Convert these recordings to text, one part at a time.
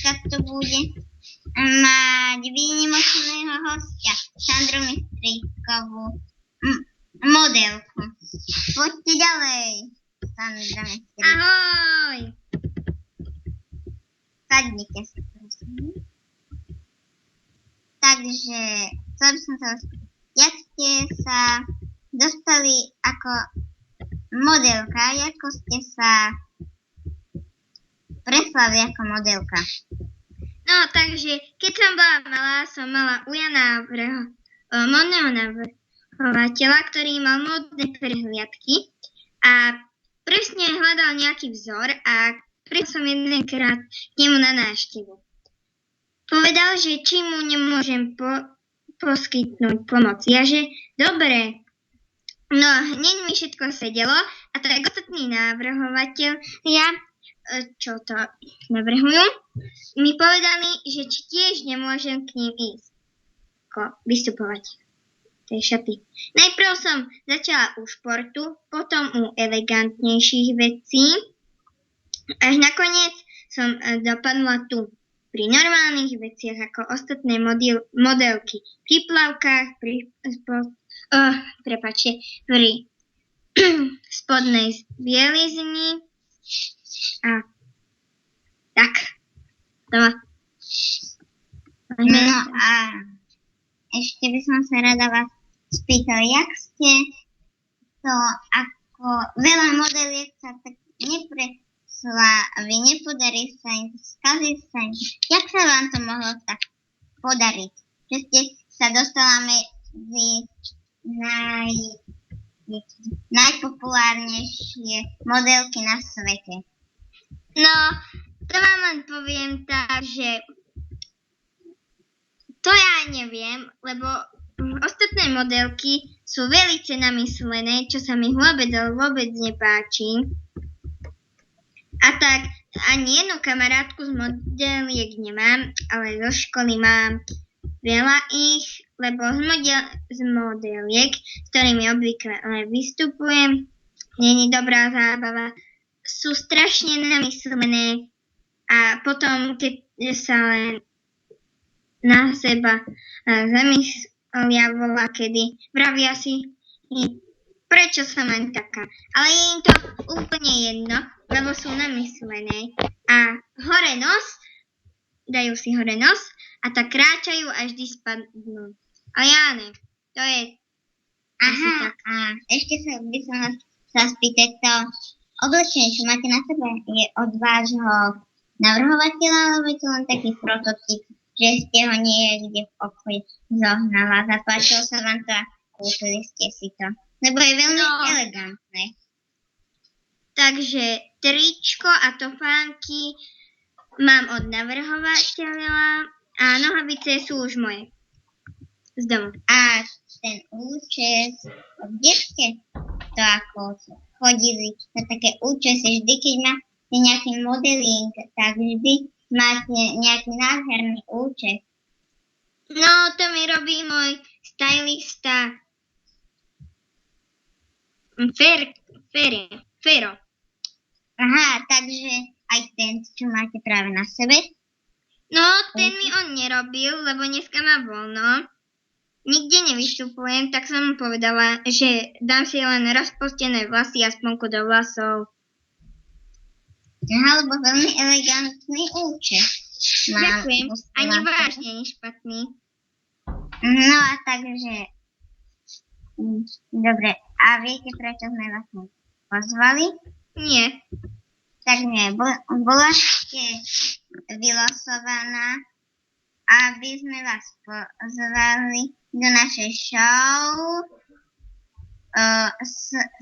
dneska tu bude mať výnimočného hostia, Sandru Mistríkovú, modelku. Poďte ďalej, Sandra Mistríková. Ahoj! Sadnite sa, prosím. Takže, chcel by som sa vás spýtať, jak ste sa dostali ako modelka, ako ste sa preslavili ako modelka? No, takže, keď som bola malá, som mala u Jana modného navrhovateľa, ktorý mal modné prehliadky a presne hľadal nejaký vzor a prišiel som jedenkrát k nemu na návštevu. Povedal, že či mu nemôžem poskytnúť pomoc. Ja, že dobre. No, hneď mi všetko sedelo a tak ostatní navrhovateľia, čo to navrhujú, mi povedali, že či tiež nemôžem k ním ísť, vystupovať tej šaty. Najprv som začala u športu, potom u elegantnejších vecí, až nakoniec som dopadla tu pri normálnych veciach ako ostatné modelky, pri plavkách, pri spodnej bielizni a tak. No a ešte by som sa rada vás spýtala, jak ste to ako veľa modeliek sa tak nepodarí sa im, skazí sa im. Jak sa vám to mohlo tak podariť? Že ste sa dostala medzi najpopulárnejšie modelky na svete? No, to vám len poviem tak, že to ja neviem, lebo ostatné modelky sú veľmi namyslené, čo sa mi vôbec nepáči. A tak ani jednu kamarátku z modeliek nemám, ale zo školy mám veľa ich, lebo z modeliek, s ktorými obvykle vystupujem, nie je dobrá zábava, sú strašne namyslené a potom, keď sa len na seba zamyslia voľakedy, vravia si, prečo som len taká. Ale je im to úplne jedno, lebo sú namyslené a dajú si hore nos a tak kráčajú a vždy spadnú. A ja ne, to je asi tak. A ešte by som vás sa spýtať, to oblečenie, čo máte na sebe, je od vášho navrhovateľa, alebo je to len taký prototyp, že ste ho niekde v obchode zohnala. Zapáčilo sa vám to a kúpili ste si to. Lebo je veľmi elegantné. Takže tričko a topánky mám od navrhovateľa a nohavice sú už moje. Z domu. A ten účes, kde ste to ako chodili na také účesy? Vždy, keď máte nejaký modeling, tak vždy máte nejaký nádherný účes. No, to mi robí môj stylista Fero. Aha, takže aj ten, čo máte práve na sebe? No, ten mi on nerobil, lebo dneska má voľno. Nikde nevystupujem, tak som mu povedala, že dám si len rozpustené vlasy a sponku do vlasov. Alebo veľmi elegantný účes. Ďakujem, ani vážne špatný. No a takže, dobre, a viete, prečo sme vás pozvali? Nie. Tak nie, bola ste vylosovaná, aby sme vás pozvali do našej show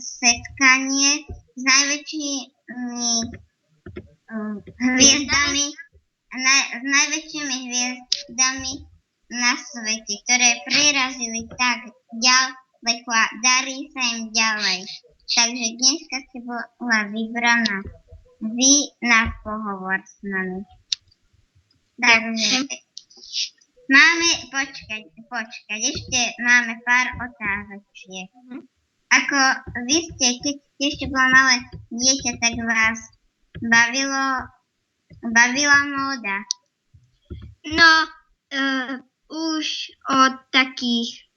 setkanie s najväčšími hviezdami, s najväčšími hviezdami na svete, ktoré prirazili tak ďaleko a darí sa im ďalej. Takže dneska ste bola vybraná vy na pohovor s nami. Takže máme, počkať, ešte máme pár otázočiek. Ako vy ste, keď ste ešte bola malé dieťa, tak vás bavila móda. No, už od takých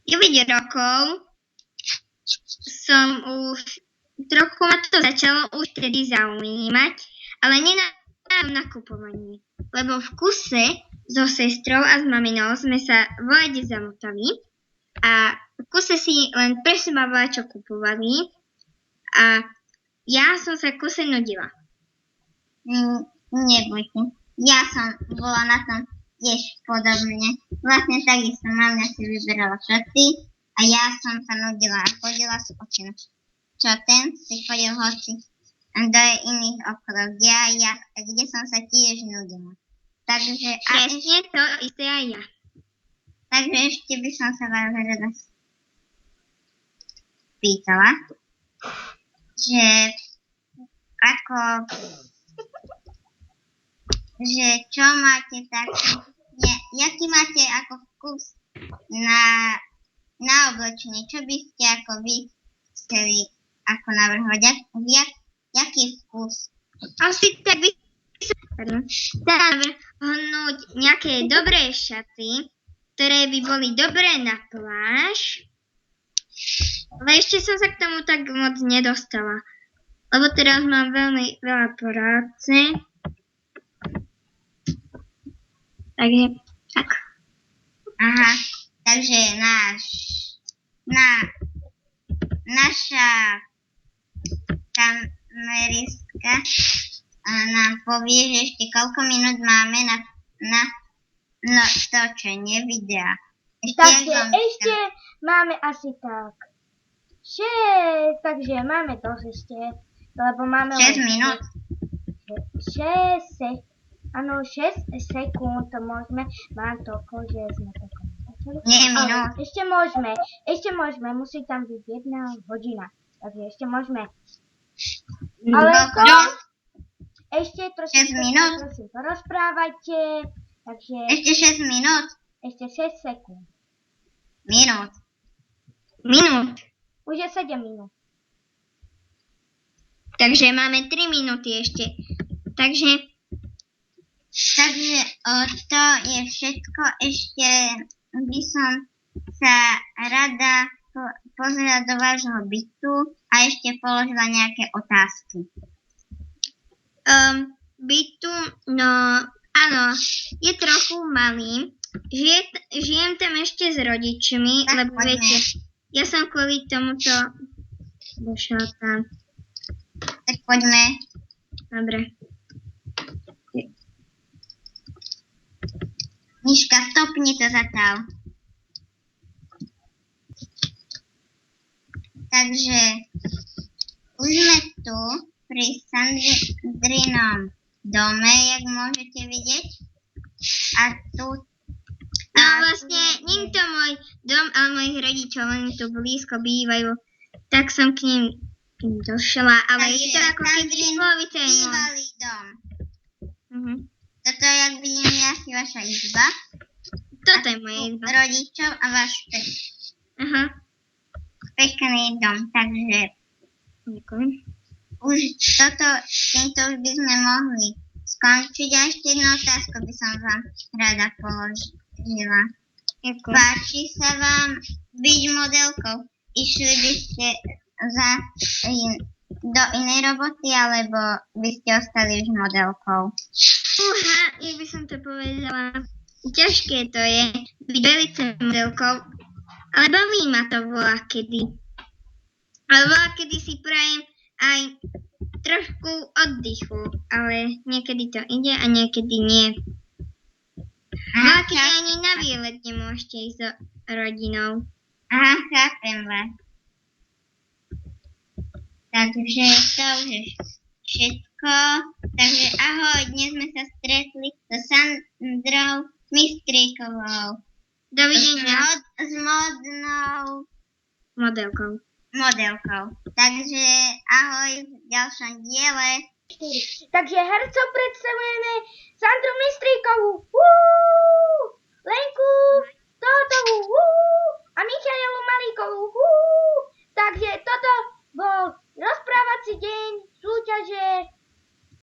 9 rokov som už trochu ma to začalo už tedy zaujímať, ale nenávidím nakupovanie. Lebo v kuse so sestrou a s maminou sme sa volade zamotali a v kuse si len pre seba čo kupovali a ja som sa v kuse nudila. Nebojte. Ja som bola na tom tiež podobne. Vlastne takisto mamina si vyberala šaty a ja som sa nudila a chodila s otcom. Čo ten si chodil hoci do iných obchodov, kde som sa tiež nudila. Takže Presne to isté aj ja. Takže ešte by som sa vás rada spýtala, že čo máte taký, jaký máte ako vkus na oblečenie, čo by ste ako vy chceli ako navrhovať, jaký vkus? Asi tak by som navrhnúť nejaké dobré šaty, ktoré by boli dobré na pláž, ale ešte som sa k tomu tak moc nedostala, lebo teraz mám veľmi veľa práce. Takže tak. Aha, takže naša kameristka nám povie, že ešte koľko minút máme na točenie videa. Ešte máme asi tak 6, takže máme dosť ešte, lebo máme 6 minút. 6 sekúnd to môžeme, mám toľko, že sme to začali. Nie minút. Ešte môžeme, musí tam byť 1 hodina, takže ešte môžeme. Ale ešte trošku prosím, porozprávajte, takže... Ešte 6 minút. Ešte 6 sekúnd. Minút. Už je 7 minút. Takže máme 3 minúty ešte. Takže to je všetko. Ešte by som sa rada pozrela do vášho bytu a ešte položila nejaké otázky. Bytu, no áno, je trochu malý. Žijem tam ešte s rodičmi, tak, lebo poďme. Viete, ja som kvôli tomuto došla tam. Tak poďme. Dobre. Miška, stopni to zatiaľ. Takže už sme tu pri Sandrinom dome, jak môžete vidieť. A tu... No vlastne, nie je to môj dom, ale mojich rodičov, oni tu blízko bývajú. Tak som k ním došla, ale je to ako keby polovica je môj. Bývalý dom. Uh-huh. Toto, jak vidím, je asi vaša izba. Toto je moja izba. Rodičov a váš pekný dom, takže ďakujem. Už týmto už by sme mohli skončiť a ešte jednu otázku by som vám rada položila. Ďakujem. Páči sa vám byť modelkou? Išli by ste do inej roboty, alebo by ste ostali už modelkou? Jak by som to povedala, ťažké to je byť veľmi modelkou, ale baví ma to voľakedy. Ale voľakedy si prajem aj trošku oddychu, ale niekedy to ide a niekedy nie. Voľakedy ani na výlet nemôžete ísť so rodinou. Aha, chápem vás. Takže to už je všetko. Takže ahoj, dnes sme sa stretli so Sandrou Mistríkovou. Dovidenia. S modnou modelkou. Takže ahoj v ďalšom diele. Takže hercov predstavujeme Sandru Mistríkovú, Lenku Totovú a Michaelu Malíkovú. Takže toto bol rozprávací deň súťaže